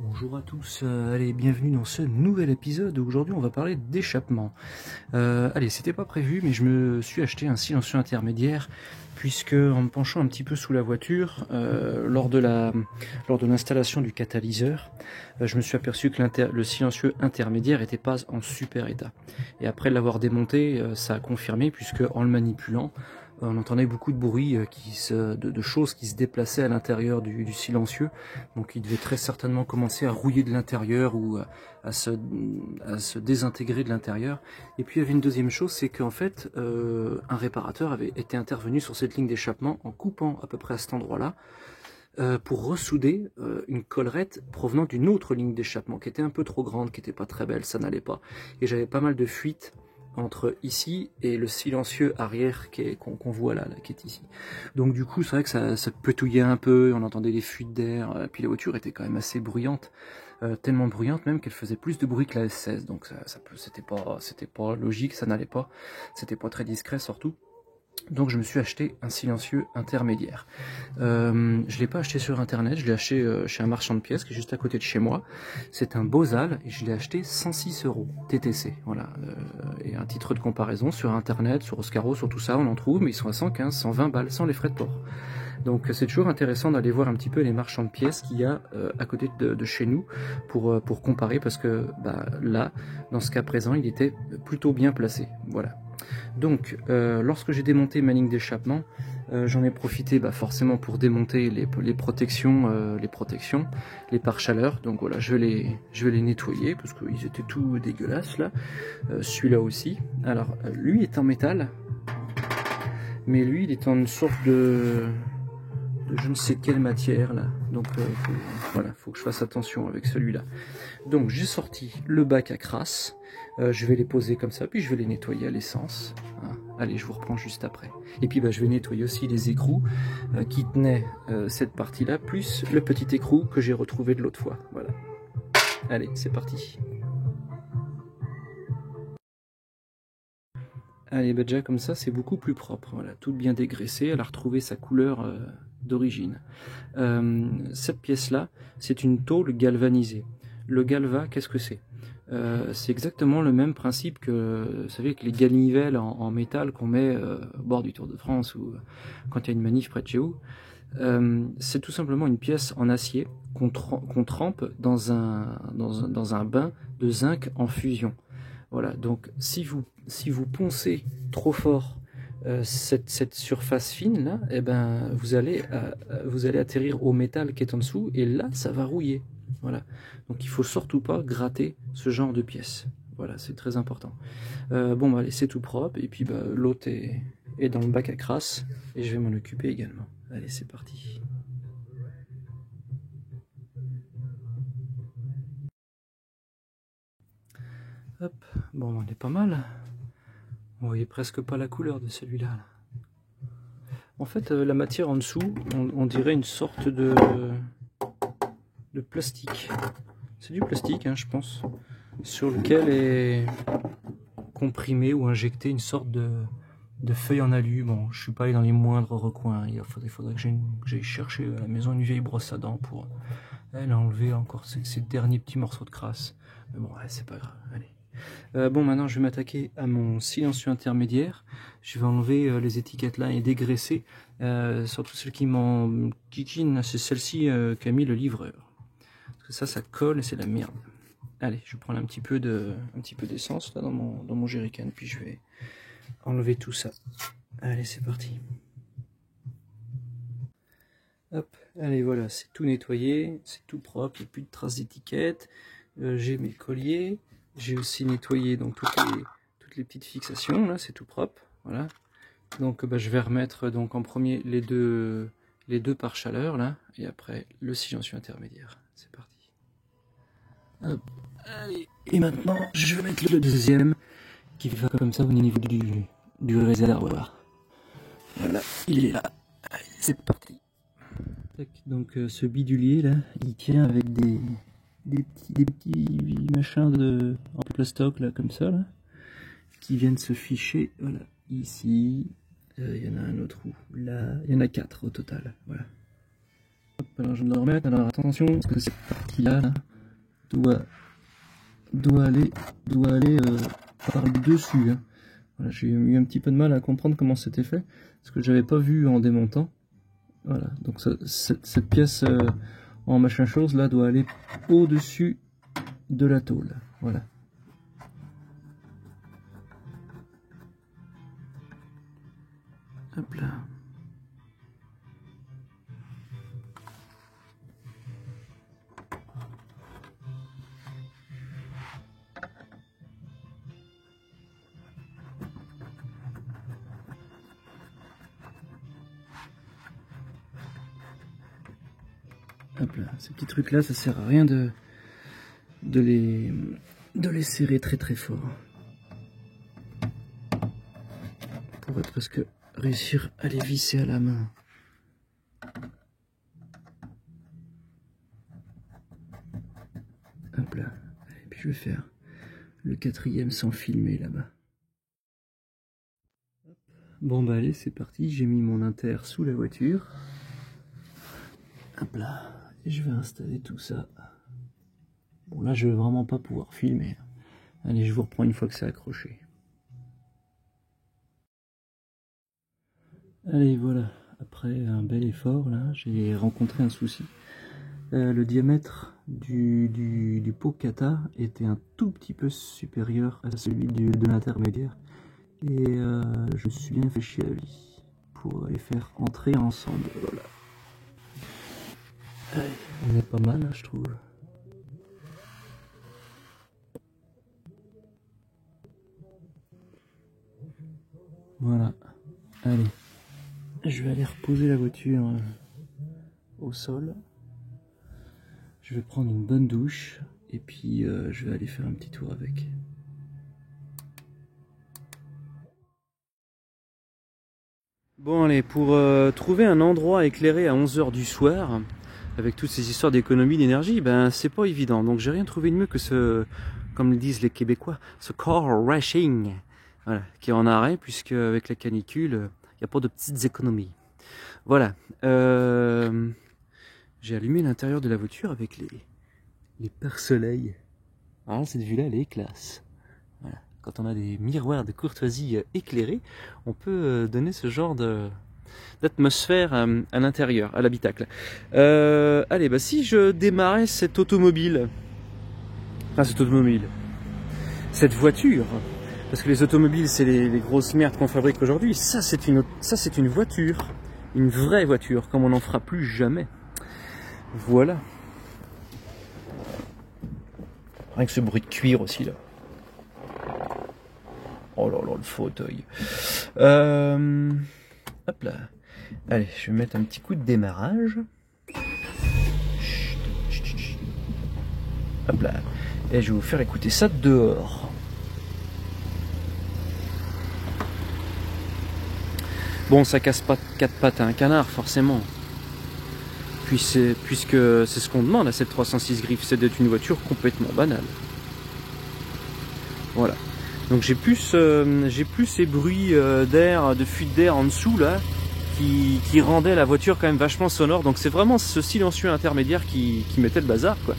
Bonjour à tous, allez, bienvenue dans ce nouvel épisode où aujourd'hui on va parler d'échappement. Allez, c'était pas prévu, mais je me suis acheté un silencieux intermédiaire puisque en me penchant un petit peu sous la voiture, lors de l'installation du catalyseur, je me suis aperçu que le silencieux intermédiaire n'était pas en super état. Et après l'avoir démonté, ça a confirmé puisque en le manipulant, on entendait beaucoup de bruit, de choses qui se déplaçaient à l'intérieur du silencieux. Donc il devait très certainement commencer à rouiller de l'intérieur ou à se désintégrer de l'intérieur. Et puis il y avait une deuxième chose, c'est qu'en fait un réparateur avait été intervenu sur cette ligne d'échappement en coupant à peu près à cet endroit-là pour ressouder une collerette provenant d'une autre ligne d'échappement qui était un peu trop grande, qui n'était pas très belle, ça n'allait pas. Et j'avais pas mal de fuites entre ici et le silencieux arrière qu'on voit là, qui est ici. Donc du coup c'est vrai que ça petouillait un peu, on entendait des fuites d'air, puis la voiture était quand même assez bruyante, tellement bruyante même qu'elle faisait plus de bruit que la S16, donc c'était pas logique, ça n'allait pas, c'était pas très discret surtout. Donc je me suis acheté un silencieux intermédiaire. Je l'ai pas acheté sur internet, je l'ai acheté chez un marchand de pièces qui est juste à côté de chez moi. C'est un Bosal et je l'ai acheté 106 € TTC. Voilà. Et un titre de comparaison sur internet, sur Oscaro, sur tout ça, on en trouve, mais ils sont à 115, 120 balles sans les frais de port. Donc c'est toujours intéressant d'aller voir un petit peu les marchands de pièces qu'il y a à côté de chez nous pour comparer, parce que là, dans ce cas présent, il était plutôt bien placé. Voilà. Donc, lorsque j'ai démonté ma ligne d'échappement, j'en ai profité forcément pour démonter les protections, les pare-chaleurs. Donc voilà, je vais les nettoyer parce qu'ils étaient tout dégueulasses là. Celui-là aussi. Alors, lui est en métal, mais lui, il est en une sorte de je ne sais quelle matière là. Donc voilà, faut que je fasse attention avec celui-là. Donc j'ai sorti le bac à crasse. Je vais les poser comme ça, puis je vais les nettoyer à l'essence. Allez, je vous reprends juste après. Et puis je vais nettoyer aussi les écrous qui tenaient cette partie-là, plus le petit écrou que j'ai retrouvé de l'autre fois. Voilà. Allez, c'est parti. Allez, déjà comme ça, c'est beaucoup plus propre. Voilà, tout bien dégraissé. Elle a retrouvé sa couleur d'origine. Cette pièce-là, c'est une tôle galvanisée. Le galva, qu'est-ce que c'est? C'est exactement le même principe que, vous savez, que les ganivelles en métal qu'on met au bord du Tour de France ou quand il y a une manif près de chez vous. C'est tout simplement une pièce en acier qu'on trempe dans un bain de zinc en fusion. Voilà, donc si vous poncez trop fort cette surface fine là, eh ben vous allez atterrir au métal qui est en dessous et là ça va rouiller. Voilà, donc il faut surtout pas gratter ce genre de pièces. Voilà, c'est très important. Bon allez, c'est tout propre et puis l'autre est dans le bac à crasse et je vais m'en occuper également. Allez, c'est parti. Hop, bon on est pas mal. Vous voyez presque pas la couleur de celui-là. En fait, la matière en dessous, on dirait une sorte de plastique. C'est du plastique, hein, je pense, sur lequel est comprimé ou injecté une sorte de feuille en alu. Bon, je suis pas allé dans les moindres recoins. Il faudrait que j'aille chercher à la maison une vieille brosse à dents pour enlever encore ces derniers petits morceaux de crasse. Mais bon, c'est pas grave. Allez. Bon, maintenant je vais m'attaquer à mon silencieux intermédiaire. Je vais enlever les étiquettes là et dégraisser, surtout celle qui m'enquiquine, c'est celle-ci qu'a mis le livreur. Parce que ça colle et c'est la merde. Allez, je vais prendre un petit peu d'essence là dans mon jerrycan, puis je vais enlever tout ça. Allez, c'est parti. Hop, allez, voilà, c'est tout nettoyé, c'est tout propre, il n'y a plus de traces d'étiquettes. J'ai mes colliers. J'ai aussi nettoyé donc toutes les petites fixations, là c'est tout propre, voilà. Donc je vais remettre donc en premier les deux pare-chaleurs là, et après le silencieux intermédiaire. C'est parti. Hop. Allez. Et maintenant je vais mettre le deuxième qui va comme ça au niveau du réservoir. Voilà, il est là. Allez, c'est parti. Donc ce bidulier là, il tient avec des petits machins en plastoc là comme ça là, qui viennent se ficher. Voilà, ici il y en a un autre où là, il y en a 4 au total. Voilà. Hop, alors je vais le remettre. Alors attention parce que cette partie là doit aller par le dessus. Hein. Voilà, j'ai eu un petit peu de mal à comprendre comment c'était fait, parce que j'avais pas vu en démontant. Voilà, donc cette pièce en machin chose là doit aller au-dessus de la tôle. Voilà. Hop là. Hop là, ces petits trucs là, ça sert à rien de les serrer très très fort. On va presque réussir à les visser à la main. Hop là, et puis je vais faire le 4e sans filmer là-bas. Bon bah allez, c'est parti, j'ai mis mon inter sous la voiture. Hop là. Et je vais installer tout ça. Bon là je vais vraiment pas pouvoir filmer. Allez, je vous reprends une fois que c'est accroché. Allez voilà, après un bel effort là, j'ai rencontré un souci. Le diamètre du pot kata était un tout petit peu supérieur à celui de l'intermédiaire. Et je me suis bien fait chier la vie pour les faire entrer ensemble. Voilà. Allez, on est pas mal, hein, je trouve. Voilà. Allez. Je vais aller reposer la voiture au sol. Je vais prendre une bonne douche. Et puis, je vais aller faire un petit tour avec. Bon, allez, pour trouver un endroit éclairé à 11 h du soir, avec toutes ces histoires d'économie d'énergie, ben c'est pas évident. Donc j'ai rien trouvé de mieux que ce, comme le disent les Québécois, ce car rashing, voilà, qui est en arrêt, puisque avec la canicule, il n'y a pas de petites économies. Voilà. J'ai allumé l'intérieur de la voiture avec les pare-soleils. Ah, cette vue-là, elle est classe. Voilà. Quand on a des miroirs de courtoisie éclairés, on peut donner ce genre d'atmosphère à l'intérieur, à l'habitacle. Allez, bah si je démarrais cette automobile, cette voiture, parce que les automobiles c'est les grosses merdes qu'on fabrique aujourd'hui, ça c'est une voiture, une vraie voiture, comme on n'en fera plus jamais. Voilà. Rien que ce bruit de cuir aussi là. Oh là là, le fauteuil. Hop là. Allez, je vais mettre un petit coup de démarrage. Hop là. Et je vais vous faire écouter ça dehors. Bon, ça casse pas 4 pattes à un canard, forcément. Puisque c'est ce qu'on demande à cette 306 griffes, c'est d'être une voiture complètement banale. Voilà. Donc j'ai plus ces bruits d'air, de fuite d'air en dessous là, qui rendaient la voiture quand même vachement sonore. Donc c'est vraiment ce silencieux intermédiaire qui mettait le bazar, quoi.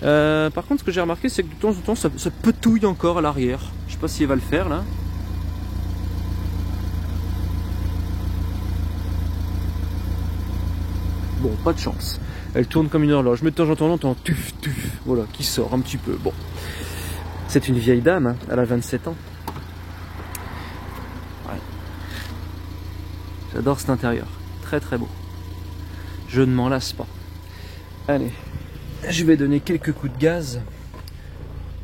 Par contre, ce que j'ai remarqué, c'est que de temps en temps, ça petouille encore à l'arrière. Je sais pas si elle va le faire là. Bon, pas de chance. Elle tourne comme une horloge, mais de temps en temps, on entend tuf tuf, voilà, qui sort un petit peu. Bon. C'est une vieille dame, hein, elle a 27 ans. Ouais. J'adore cet intérieur, très très beau. Je ne m'en lasse pas. Allez, je vais donner quelques coups de gaz.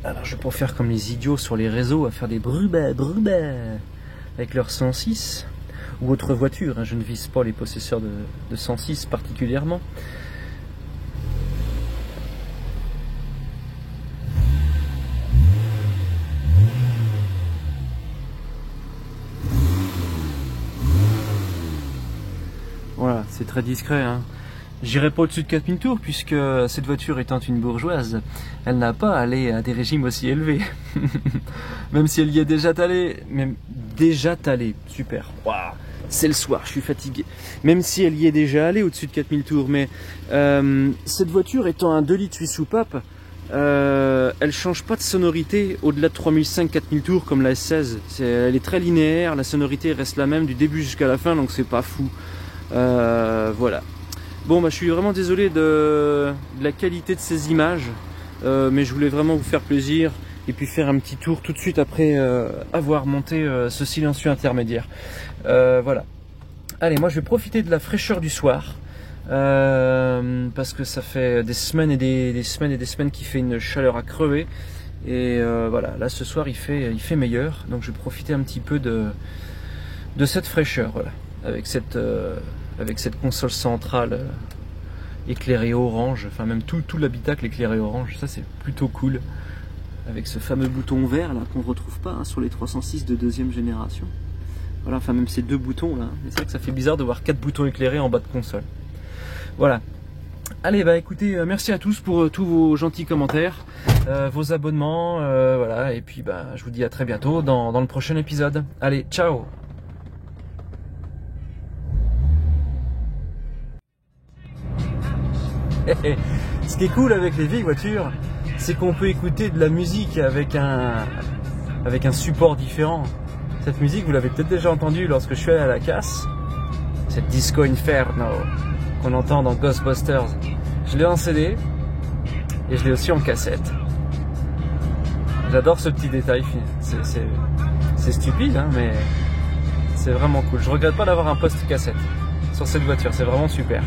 Alors je vais pas faire comme les idiots sur les réseaux à faire des brubas avec leur 106 ou autre voiture, hein. Je ne vise pas les possesseurs de 106 particulièrement. Voilà, c'est très discret, hein. J'irai pas au-dessus de 4000 tours puisque cette voiture étant une bourgeoise, elle n'a pas à aller à des régimes aussi élevés. Même si elle y est déjà talée, super. Wow. C'est le soir, je suis fatigué. Même si elle y est déjà allée au-dessus de 4000 tours, mais cette voiture étant un 2 litres 8 soupapes, Elle change pas de sonorité au-delà de 3500-4000 tours comme la S16. Elle est très linéaire, la sonorité reste la même du début jusqu'à la fin, donc c'est pas fou. Voilà. Bon, bah, je suis vraiment désolé de la qualité de ces images, mais je voulais vraiment vous faire plaisir et puis faire un petit tour tout de suite après avoir monté ce silencieux intermédiaire. Voilà. Allez, moi je vais profiter de la fraîcheur du soir. Parce que ça fait des semaines et des semaines et des semaines qu'il fait une chaleur à crever et voilà, là ce soir il fait meilleur, donc je vais profiter un petit peu de cette fraîcheur, voilà, avec cette console centrale éclairée orange, enfin même tout l'habitacle éclairé orange, ça c'est plutôt cool, avec ce fameux bouton vert là qu'on retrouve pas hein, sur les 306 de deuxième génération. Voilà, enfin même ces deux boutons là, c'est vrai que ça fait bizarre de voir 4 boutons éclairés en bas de console. Voilà. Allez, bah écoutez, merci à tous pour tous vos gentils commentaires, vos abonnements, voilà, et puis bah je vous dis à très bientôt dans le prochain épisode. Allez, ciao. Ce qui est cool avec les vieilles voitures, c'est qu'on peut écouter de la musique avec un support différent. Cette musique, vous l'avez peut-être déjà entendue lorsque je suis allé à la casse. Cette Disco Inferno qu'on entend dans Ghostbusters. Je l'ai en CD et je l'ai aussi en cassette. J'adore ce petit détail. C'est stupide, hein, mais c'est vraiment cool. Je regrette pas d'avoir un poste cassette sur cette voiture, c'est vraiment super.